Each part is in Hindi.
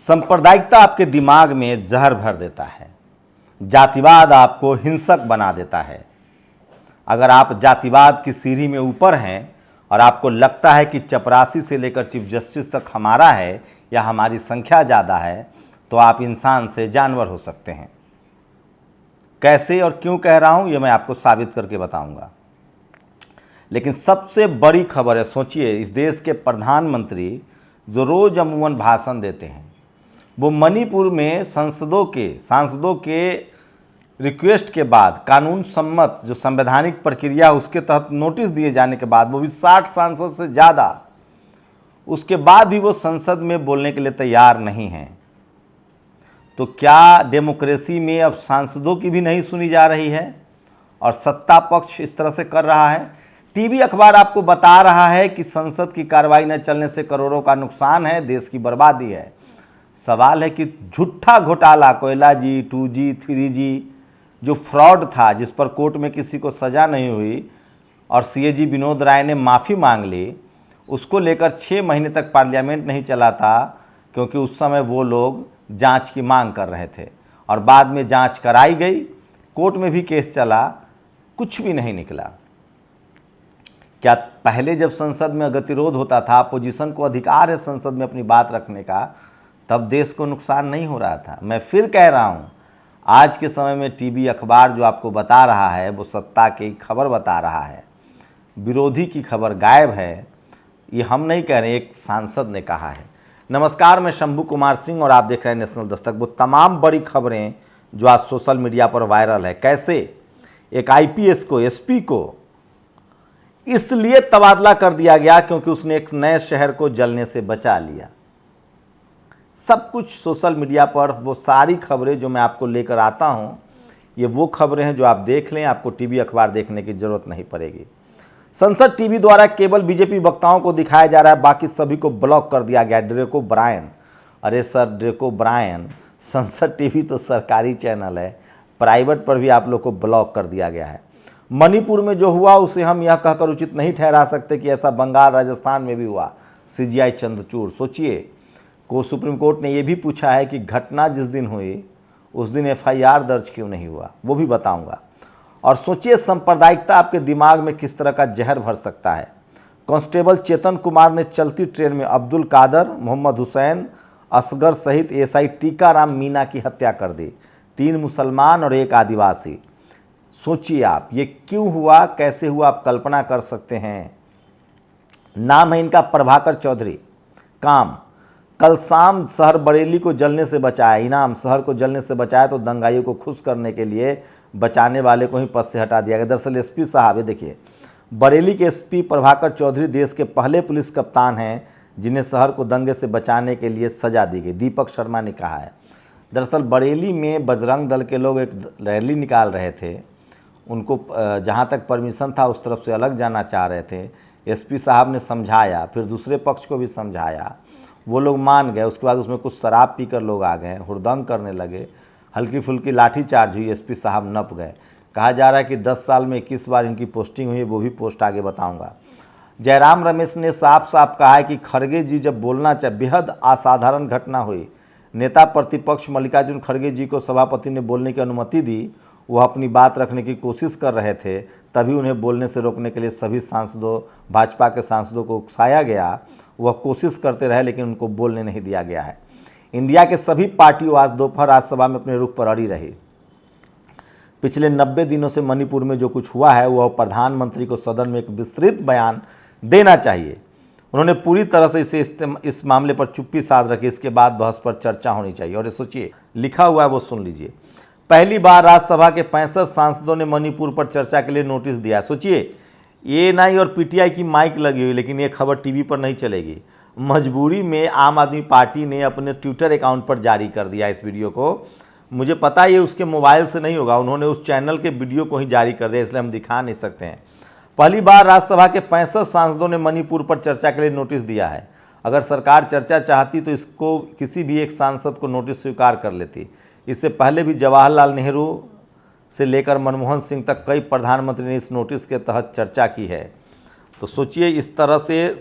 सांप्रदायिकता आपके दिमाग में जहर भर देता है। जातिवाद आपको हिंसक बना देता है। अगर आप जातिवाद की सीढ़ी में ऊपर हैं और आपको लगता है कि चपरासी से लेकर चीफ जस्टिस तक हमारा है या हमारी संख्या ज़्यादा है, तो आप इंसान से जानवर हो सकते हैं। कैसे और क्यों कह रहा हूँ, ये मैं आपको साबित करके बताऊंगा। लेकिन सबसे बड़ी खबर है, सोचिए, इस देश के प्रधानमंत्री जो रोज़ अमूमन भाषण देते हैं, वो मणिपुर में सांसदों के रिक्वेस्ट के बाद, कानून सम्मत जो संवैधानिक प्रक्रिया उसके तहत नोटिस दिए जाने के बाद, वो भी 60 सांसद से ज़्यादा, उसके बाद भी वो संसद में बोलने के लिए तैयार नहीं हैं। तो क्या डेमोक्रेसी में अब सांसदों की भी नहीं सुनी जा रही है और सत्ता पक्ष इस तरह से कर रहा है? टीवी अखबार आपको बता रहा है कि संसद की कार्रवाई न चलने से करोड़ों का नुकसान है, देश की बर्बादी है। सवाल है कि झूठा घोटाला कोयला जी, 2G, 3G जो फ्रॉड था, जिस पर कोर्ट में किसी को सज़ा नहीं हुई और CAG विनोद राय ने माफ़ी मांग ली, उसको लेकर 6 महीने तक पार्लियामेंट नहीं चला था, क्योंकि उस समय वो लोग जांच की मांग कर रहे थे और बाद में जांच कराई गई, कोर्ट में भी केस चला, कुछ भी नहीं निकला। क्या पहले जब संसद में गतिरोध होता था, अपोजिशन को अधिकार है संसद में अपनी बात रखने का, तब देश को नुकसान नहीं हो रहा था? मैं फिर कह रहा हूँ, आज के समय में टीवी अखबार जो आपको बता रहा है वो सत्ता की खबर बता रहा है, विरोधी की खबर गायब है। ये हम नहीं कह रहे, एक सांसद ने कहा है। नमस्कार, मैं शंभू कुमार सिंह और आप देख रहे हैं नेशनल दस्तक। वो तमाम बड़ी खबरें जो आज सोशल मीडिया पर वायरल है, कैसे एक IPS को, SP को इसलिए तबादला कर दिया गया क्योंकि उसने एक नए शहर को जलने से बचा लिया। सब कुछ सोशल मीडिया पर, वो सारी खबरें जो मैं आपको लेकर आता हूं, ये वो खबरें हैं जो आप देख लें, आपको टीवी अखबार देखने की जरूरत नहीं पड़ेगी। संसद टीवी द्वारा केवल बीजेपी वक्ताओं को दिखाया जा रहा है, बाकी सभी को ब्लॉक कर दिया गया। ड्रेको ब्रायन, अरे सर ड्रेको ब्रायन, संसद टीवी तो सरकारी चैनल है, प्राइवेट पर भी आप लोग को ब्लॉक कर दिया गया है। मणिपुर में जो हुआ उसे हम यह कहकर उचित नहीं ठहरा सकते कि ऐसा बंगाल, राजस्थान में भी हुआ। CGI चंद्रचूड़, सोचिए, सुप्रीम कोर्ट ने यह भी पूछा है कि घटना जिस दिन हुई उस दिन FIR दर्ज क्यों नहीं हुआ, वो भी बताऊंगा। और सोचिए, सांप्रदायिकता आपके दिमाग में किस तरह का जहर भर सकता है। कांस्टेबल चेतन कुमार ने चलती ट्रेन में अब्दुल कादर, मोहम्मद हुसैन, असगर सहित SI टीकाराम मीना की हत्या कर दी। 3 मुसलमान और 1 आदिवासी। सोचिए आप, ये क्यों हुआ, कैसे हुआ, आप कल्पना कर सकते हैं। नाम है इनका प्रभाकर चौधरी। काम, कल शाम शहर बरेली को जलने से बचाया। इनाम, शहर को जलने से बचाया तो दंगाइयों को खुश करने के लिए बचाने वाले को ही पद से हटा दिया गया। दरअसल SP साहब, ये देखिए, बरेली के SP प्रभाकर चौधरी देश के पहले पुलिस कप्तान हैं जिन्हें शहर को दंगे से बचाने के लिए सजा दी गई, दीपक शर्मा ने कहा है। दरअसल बरेली में बजरंग दल के लोग एक रैली निकाल रहे थे, उनको जहाँ तक परमिशन था उस तरफ से अलग जाना चाह रहे थे। SP साहब ने समझाया, फिर दूसरे पक्ष को भी समझाया, वो लोग मान गए। उसके बाद उसमें कुछ शराब पीकर लोग आ गए, हुड़दंग करने लगे, हल्की फुल्की लाठीचार्ज हुई, SP साहब नप गए। कहा जा रहा है कि 10 साल में 21 बार इनकी पोस्टिंग हुई है, वो भी पोस्ट आगे बताऊंगा। जयराम रमेश ने साफ साफ कहा है कि खड़गे जी जब बोलना चाहे, बेहद असाधारण घटना हुई। नेता प्रतिपक्ष मल्लिकार्जुन खड़गे जी को सभापति ने बोलने की अनुमति दी, वह अपनी बात रखने की कोशिश कर रहे थे, तभी उन्हें बोलने से रोकने के लिए सभी सांसदों, भाजपा के सांसदों को उकसाया गया। वह कोशिश करते रहे लेकिन उनको बोलने नहीं दिया गया है। इंडिया के सभी पार्टियों आज दोपहर राज्यसभा में अपने रुख पर अड़ी रही। पिछले 90 दिनों से मणिपुर में जो कुछ हुआ है वह प्रधानमंत्री को सदन में एक विस्तृत बयान देना चाहिए। उन्होंने पूरी तरह से इस मामले पर चुप्पी साध रखी। इसके बाद बहस पर चर्चा होनी चाहिए। और ये सोचिए, लिखा हुआ है वो सुन लीजिए। पहली बार राज्यसभा के 65 सांसदों ने मणिपुर पर चर्चा के लिए नोटिस दिया। सोचिए, ANI और PTI की माइक लगी हुई, लेकिन ये खबर टीवी पर नहीं चलेगी। मजबूरी में आम आदमी पार्टी ने अपने ट्विटर अकाउंट पर जारी कर दिया इस वीडियो को। मुझे पता ये उसके मोबाइल से नहीं होगा, उन्होंने उस चैनल के वीडियो को ही जारी कर दिया, इसलिए हम दिखा नहीं सकते हैं। पहली बार राज्यसभा के 65 सांसदों ने मणिपुर पर चर्चा के लिए नोटिस दिया है। अगर सरकार चर्चा चाहती तो इसको किसी भी एक सांसद को नोटिस स्वीकार कर लेती। इससे पहले भी जवाहरलाल नेहरू से लेकर मनमोहन सिंह तक कई प्रधानमंत्री ने इस नोटिस के तहत चर्चा की है। तो सोचिए, इस तरह से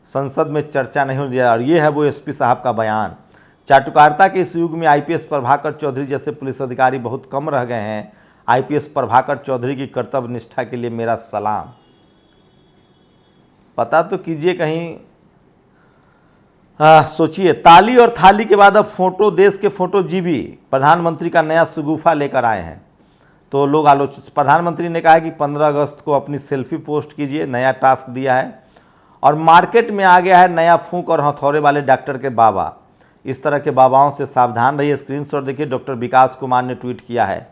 संसद में चर्चा नहीं हो रही है। और ये है वो SP साहब का बयान। चाटुकारिता के इस युग में आईपीएस प्रभाकर चौधरी जैसे पुलिस अधिकारी बहुत कम रह गए हैं। आईपीएस प्रभाकर चौधरी की कर्तव्य निष्ठा के लिए मेरा सलाम। पता तो कीजिए कहीं। सोचिए, ताली और थाली के बाद अब फोटो, देश के फोटो जीबी प्रधानमंत्री का नया शगुफा लेकर आए हैं। तो लोग प्रधानमंत्री ने कहा है कि 15 अगस्त को अपनी सेल्फी पोस्ट कीजिए, नया टास्क दिया है। और मार्केट में आ गया है नया फूंक और हथौड़े वाले डॉक्टर के बाबा। इस तरह के बाबाओं से सावधान रहिए। स्क्रीनशॉट देखिए, डॉक्टर विकास कुमार ने ट्वीट किया है,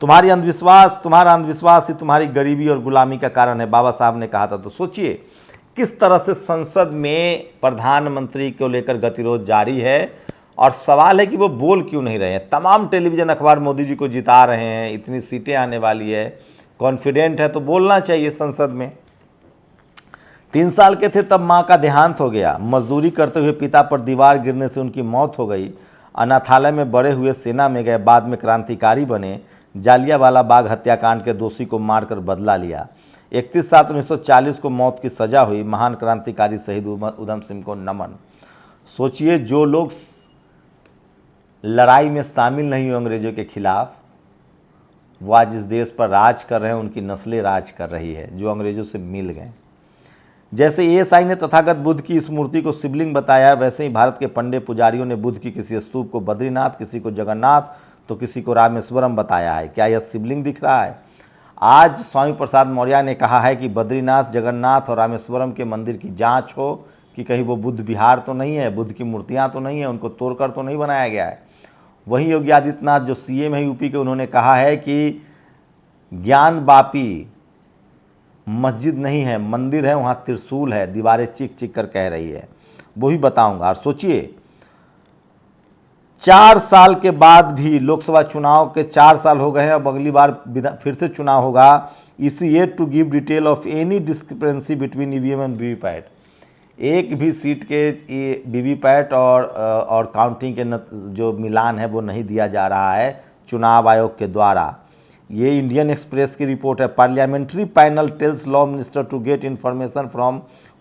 तुम्हारा अंधविश्वास ही तुम्हारी गरीबी और गुलामी का कारण है, बाबा साहब ने कहा था। तो सोचिए किस तरह से संसद में प्रधानमंत्री को लेकर गतिरोध जारी है, और सवाल है कि वो बोल क्यों नहीं रहे हैं। तमाम टेलीविजन अखबार मोदी जी को जिता रहे हैं, इतनी सीटें आने वाली है, कॉन्फिडेंट है, तो बोलना चाहिए संसद में। 3 साल के थे तब मां का देहांत हो गया। मजदूरी करते हुए पिता पर दीवार गिरने से उनकी मौत हो गई। अनाथालय में बड़े हुए, सेना में गए, बाद में क्रांतिकारी बने। जालियांवाला बाग हत्याकांड के दोषी को मारकर बदला लिया। 31/7/1940 को मौत की सजा हुई। महान क्रांतिकारी शहीद उधम सिंह को नमन। सोचिए, जो लोग लड़ाई में शामिल नहीं हुए अंग्रेजों के खिलाफ, वो आज इस देश पर राज कर रहे हैं, उनकी नस्लें राज कर रही है जो अंग्रेजों से मिल गए। जैसे एएसआई ने तथागत बुद्ध की इस मूर्ति को शिवलिंग बताया, वैसे ही भारत के पंडे पुजारियों ने बुद्ध की किसी स्तूप को बद्रीनाथ, किसी को जगन्नाथ, तो किसी को रामेश्वरम बताया है। क्या यह शिवलिंग दिख रहा है? आज स्वामी प्रसाद मौर्य ने कहा है कि बद्रीनाथ, जगन्नाथ और रामेश्वरम के मंदिर की जांच हो कि कहीं वो बुद्ध विहार तो नहीं है, बुद्ध की मूर्तियां तो नहीं है, उनको तोड़कर तो नहीं बनाया गया है। वहीं योगी आदित्यनाथ जो सीएम है यूपी के, उन्होंने कहा है कि ज्ञान वापी मस्जिद नहीं है, मंदिर है, वहाँ त्रिशूल है, दीवारें चीख चीख कर कह रही है। वो भी बताऊंगा। और सोचिए, 4 साल के बाद भी, लोकसभा चुनाव के 4 साल हो गए हैं, अब अगली बार फिर से चुनाव होगा। इसी yet to give detail of any discrepancy between EVM and VVPAT. एक भी सीट के वीवीपैट और काउंटिंग के जो मिलान है वो नहीं दिया जा रहा है चुनाव आयोग के द्वारा। ये इंडियन एक्सप्रेस की रिपोर्ट है। Parliamentary panel tells law minister to get information from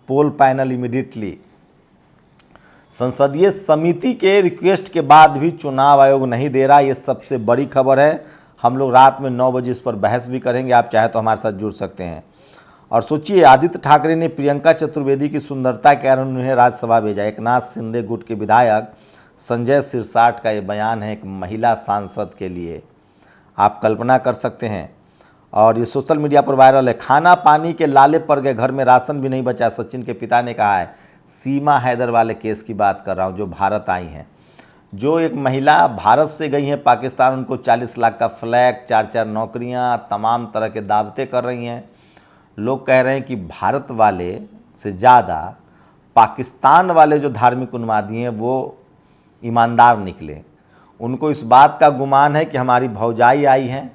poll panel immediately. संसदीय समिति के रिक्वेस्ट के बाद भी चुनाव आयोग नहीं दे रहा। ये सबसे बड़ी खबर है। हम लोग रात में 9 बजे इस पर बहस भी करेंगे, आप चाहे तो हमारे साथ जुड़ सकते हैं। और सोचिए, आदित्य ठाकरे ने प्रियंका चतुर्वेदी की सुंदरता के कारण उन्हें राज्यसभा भेजा। एकनाथ शिंदे गुट के विधायक संजय सिरसाट का ये बयान है एक महिला सांसद के लिए, आप कल्पना कर सकते हैं। और ये सोशल मीडिया पर वायरल है। खाना पानी के लाले पड़ गए, घर में राशन भी नहीं बचा, सचिन के पिता ने कहा है। सीमा हैदर वाले केस की बात कर रहा हूँ, जो भारत आई हैं। जो एक महिला भारत से गई हैं पाकिस्तान, उनको 40 लाख का फ्लैट, 4-4 नौकरियाँ, तमाम तरह के दावतें कर रही हैं। लोग कह रहे हैं कि भारत वाले से ज़्यादा पाकिस्तान वाले जो धार्मिक उन्मादी हैं वो ईमानदार निकले। उनको इस बात का गुमान है कि हमारी भौजाई आई हैं,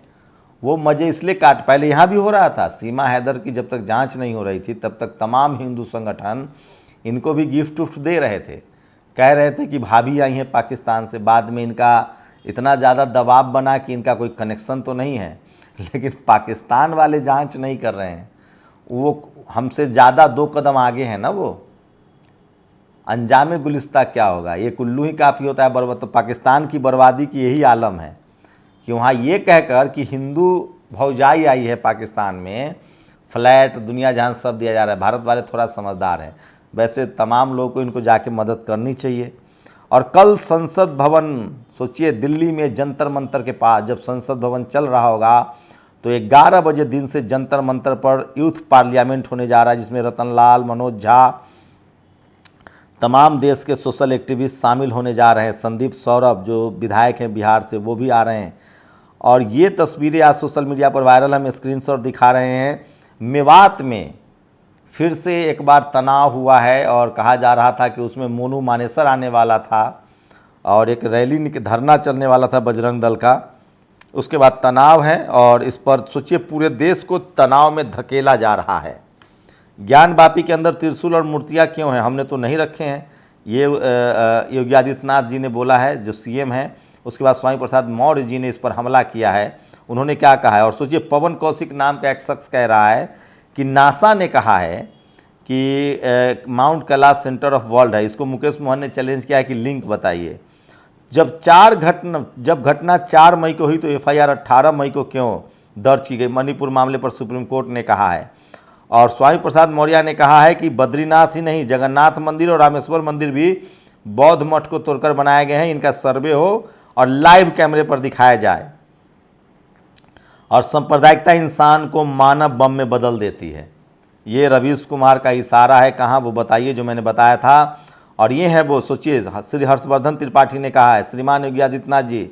वो मज़े इसलिए काट। पहले यहाँ भी हो रहा था, सीमा हैदर की जब तक जांच नहीं हो रही थी तब तक तमाम हिंदू संगठन इनको भी गिफ्ट उफ्ट दे रहे थे, कह रहे थे कि भाभी आई हैं पाकिस्तान से। बाद में इनका इतना ज़्यादा दबाव बना कि इनका कोई कनेक्शन तो नहीं है, लेकिन पाकिस्तान वाले जांच नहीं कर रहे हैं। वो हमसे ज़्यादा 2 कदम आगे हैं ना। वो अंजाम गुलिस्ता क्या होगा, ये कुल्लू ही काफ़ी होता है बर्बाद। तो पाकिस्तान की बर्बादी की यही आलम है कि वहाँ ये कहकर कि हिंदू भौजाई आई है पाकिस्तान में, फ्लैट, दुनिया जहान सब दिया जा रहा है। भारत वाले थोड़ा समझदार हैं। वैसे तमाम लोगों को इनको जाके मदद करनी चाहिए। और कल संसद भवन, सोचिए दिल्ली में जंतर मंतर के पास जब संसद भवन चल रहा होगा तो 11 बजे दिन से जंतर मंतर पर यूथ पार्लियामेंट होने जा रहा है, जिसमें रतन लाल, मनोज झा, तमाम देश के सोशल एक्टिविस्ट शामिल होने जा रहे हैं। संदीप सौरभ जो विधायक हैं बिहार से, वो भी आ रहे हैं। और ये तस्वीरें आज सोशल मीडिया पर वायरल, हम स्क्रीनशॉट दिखा रहे हैं। मेवात में फिर से एक बार तनाव हुआ है और कहा जा रहा था कि उसमें मोनू मानेसर आने वाला था और एक रैली धरना चलने वाला था बजरंग दल का। उसके बाद तनाव है और इस पर सोचिए पूरे देश को तनाव में धकेला जा रहा है। ज्ञान वापी के अंदर त्रिशूल और मूर्तियाँ क्यों हैं? हमने तो नहीं रखे हैं, ये योगी आदित्यनाथ जी ने बोला है, जो सीएम हैं। उसके बाद स्वामी प्रसाद मौर्य जी ने इस पर हमला किया है। उन्होंने क्या कहा है? और सोचिए, पवन कौशिक नाम का एक शख्स कह रहा है कि नासा ने कहा है कि mount Kailash centre of world है। इसको मुकेश मोहन ने चैलेंज किया है कि लिंक बताइए। जब घटना 4 मई को हुई तो एफआईआर 18 मई को क्यों दर्ज की गई? मणिपुर मामले पर सुप्रीम कोर्ट ने कहा है। और स्वामी प्रसाद मौर्य ने कहा है कि बद्रीनाथ ही नहीं, जगन्नाथ मंदिर और रामेश्वर मंदिर भी बौद्ध मठ को तोड़कर बनाए गए हैं। इनका सर्वे हो और लाइव कैमरे पर दिखाया जाए। और सांप्रदायिकता इंसान को मानव बम में बदल देती है। ये रवीश कुमार का इशारा है, कहाँ वो बताइए, जो मैंने बताया था। और ये है वो, सोचिए, श्री हर्षवर्धन त्रिपाठी ने कहा है, श्रीमान योगी आदित्यनाथ जी,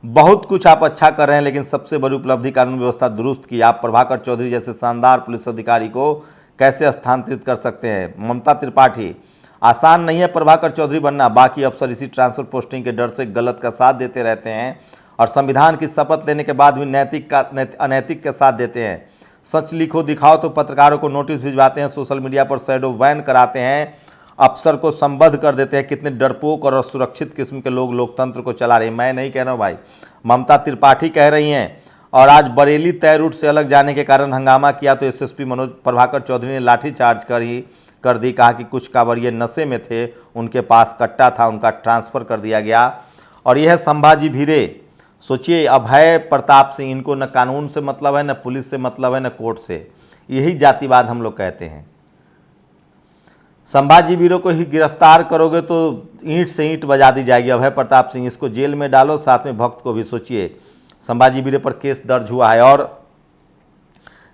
बहुत कुछ आप अच्छा कर रहे हैं, लेकिन सबसे बड़ी उपलब्धि कानून व्यवस्था दुरुस्त की। आप प्रभाकर चौधरी जैसे शानदार पुलिस अधिकारी को कैसे स्थानांतरित कर सकते हैं? ममता त्रिपाठी, आसान नहीं है प्रभाकर चौधरी बनना। बाकी अफसर इसी ट्रांसफर पोस्टिंग के डर से गलत का साथ देते रहते हैं और संविधान की शपथ लेने के बाद भी अनैतिक का साथ देते हैं। सच लिखो दिखाओ तो पत्रकारों को नोटिस भिजवाते हैं, सोशल मीडिया पर शैडो बैन कराते हैं, अफसर को संबद्ध कर देते हैं। कितने डरपोक और असुरक्षित किस्म के लोग लोकतंत्र को चला रहे हैं। मैं नहीं कह रहा हूँ भाई, ममता त्रिपाठी कह रही हैं। और आज बरेली तय रूट से अलग जाने के कारण हंगामा किया तो एसएसपी मनोज प्रभाकर चौधरी ने लाठीचार्ज कर दी। कहा कि कुछ कांवड़िए नशे में थे, उनके पास कट्टा था, उनका ट्रांसफ़र कर दिया गया। और यह है संभाजी भिरे, सोचिए, अभय प्रताप सिंह, इनको न कानून से मतलब है, न पुलिस से मतलब है, न कोर्ट से। यही जातिवाद हम लोग कहते हैं। संभाजी वीरों को ही गिरफ्तार करोगे तो ईंट से ईंट बजा दी जाएगी। अभय प्रताप सिंह, इसको जेल में डालो, साथ में भक्त को भी। सोचिए, संभाजी वीरों पर केस दर्ज हुआ है। और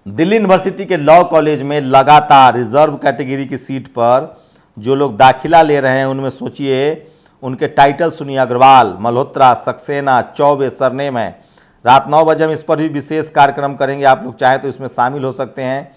दिल्ली यूनिवर्सिटी के लॉ कॉलेज में लगातार रिजर्व कैटेगरी की सीट पर जो लोग दाखिला ले रहे हैं, उनमें सोचिए उनके टाइटल सुनिए, अग्रवाल, मल्होत्रा, सक्सेना, चौबे सरनेम है। रात 9 बजे हम इस पर भी विशेष कार्यक्रम करेंगे। आप लोग चाहें तो इसमें शामिल हो सकते हैं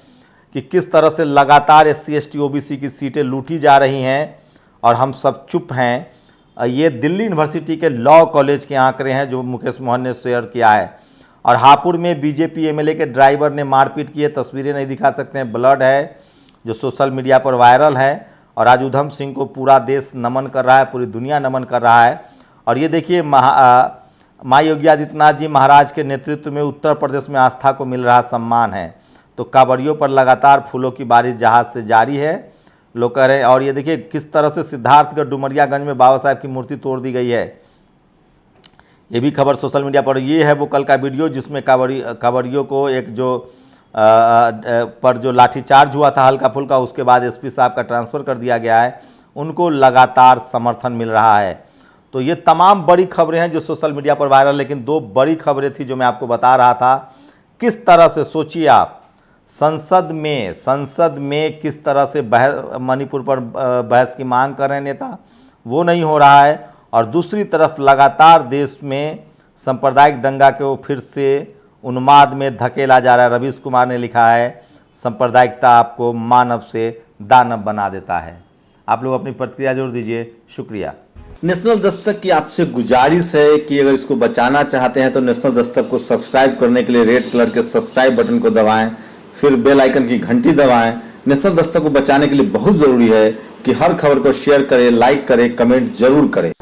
कि किस तरह से लगातार SC ST OBC की सीटें लूटी जा रही हैं और हम सब चुप हैं। ये दिल्ली यूनिवर्सिटी के लॉ कॉलेज के आंकड़े हैं जो मुकेश मोहन ने शेयर किया है। और हापुड़ में बीजेपी MLA के ड्राइवर ने मारपीट की है, तस्वीरें नहीं दिखा सकते हैं, ब्लड है जो सोशल मीडिया पर वायरल है। और आज उधम सिंह को पूरा देश नमन कर रहा है, पूरी दुनिया नमन कर रहा है। और ये देखिए, माँ योगी आदित्यनाथ जी महाराज के नेतृत्व में उत्तर प्रदेश में आस्था को मिल रहा सम्मान है। तो कांवड़ियों पर लगातार फूलों की बारिश जहाज से जारी है, लोग कह रहे हैं। और ये देखिए किस तरह से सिद्धार्थगढ़ डुमरियागंज में बाबा साहब की मूर्ति तोड़ दी गई है, ये भी खबर सोशल मीडिया पर। ये है वो कल का वीडियो जिसमें कांवड़ियों को एक जो पर जो लाठीचार्ज हुआ था हल्का फुल्का, उसके बाद SP साहब का ट्रांसफ़र कर दिया गया है, उनको लगातार समर्थन मिल रहा है। तो ये तमाम बड़ी खबरें हैं जो सोशल मीडिया पर वायरल। लेकिन 2 बड़ी खबरें थी जो मैं आपको बता रहा था। किस तरह से, सोचिए आप, संसद में किस तरह से मणिपुर पर बहस की मांग कर रहे हैं नेता, वो नहीं हो रहा है। और दूसरी तरफ लगातार देश में सांप्रदायिक दंगा को फिर से उन्माद में धकेला जा रहा है। रवीश कुमार ने लिखा है, सांप्रदायिकता आपको मानव से दानव बना देता है। आप लोग अपनी प्रतिक्रिया जरूर दीजिए, शुक्रिया। नेशनल दस्तक की आपसे गुजारिश है कि अगर इसको बचाना चाहते हैं तो नेशनल दस्तक को सब्सक्राइब करने के लिए रेड कलर के सब्सक्राइब बटन को दबाएं, फिर बेल आइकन की घंटी दबाएं। नेशनल दस्तक को बचाने के लिए बहुत जरूरी है कि हर खबर को शेयर करें, लाइक करें, कमेंट जरूर करें।